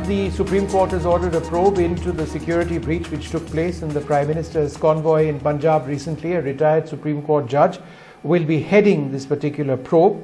the Supreme Court has ordered a probe into the security breach which took place in the Prime Minister's convoy in Punjab recently. A retired Supreme Court judge will be heading this particular probe.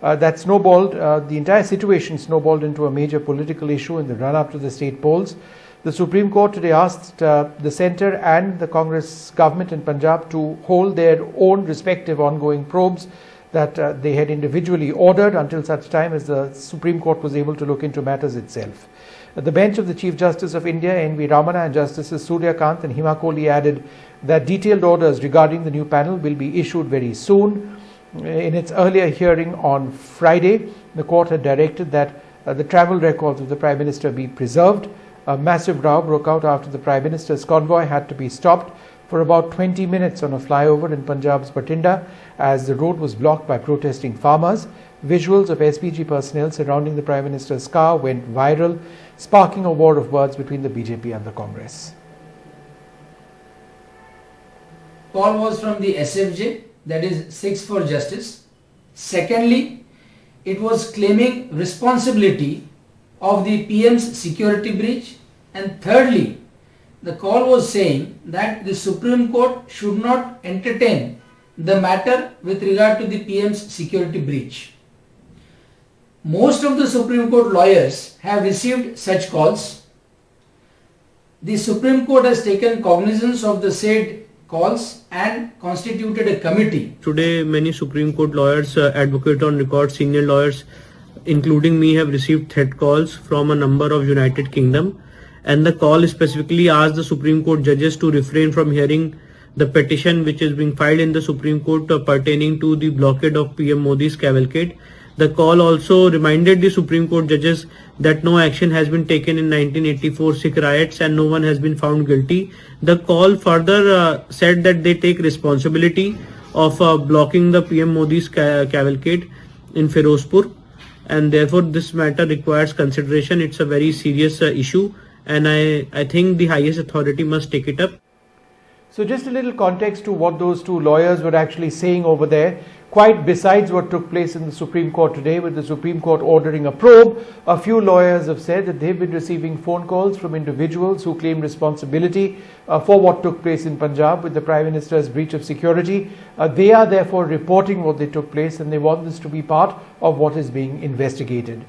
The entire situation snowballed into a major political issue in the run-up to the state polls. The Supreme Court today asked the centre and the Congress government in Punjab to hold their own respective ongoing probes that they had individually ordered until such time as the Supreme Court was able to look into matters itself. The bench of the Chief Justice of India, N.V. Ramana, and Justices Surya Kant and Hima Kohli added that detailed orders regarding the new panel will be issued very soon. In its earlier hearing on Friday, the court had directed that the travel records of the Prime Minister be preserved. A massive row broke out after the Prime Minister's convoy had to be stopped for about 20 minutes on a flyover in Punjab's Batinda as the road was blocked by protesting farmers. Visuals of SPG personnel surrounding the Prime Minister's car went viral, sparking a war of words between the BJP and the Congress. Call was from the SFJ, that is Sikhs for Justice. Secondly, it was claiming responsibility of the PM's security breach. And thirdly, the call was saying that the Supreme Court should not entertain the matter with regard to the PM's security breach. Most of the Supreme Court lawyers have received such calls. The Supreme Court has taken cognizance of the said calls and constituted a committee. Today, many Supreme Court lawyers, advocate on record, senior lawyers, including me, have received threat calls from a number of United Kingdom. And the call specifically asked the Supreme Court judges to refrain from hearing the petition which is being filed in the Supreme Court pertaining to the blockade of PM Modi's cavalcade. The call also reminded the Supreme Court judges that no action has been taken in 1984 Sikh riots and no one has been found guilty. The call further said that they take responsibility of blocking the PM Modi's cavalcade in Firozpur, and therefore this matter requires consideration. It's a very serious issue, and I think the highest authority must take it up. So just a little context to what those two lawyers were actually saying over there. Quite besides what took place in the Supreme Court today, with the Supreme Court ordering a probe, a few lawyers have said that they've been receiving phone calls from individuals who claim responsibility for what took place in Punjab with the Prime Minister's breach of security. They are therefore reporting what they took place, and they want this to be part of what is being investigated.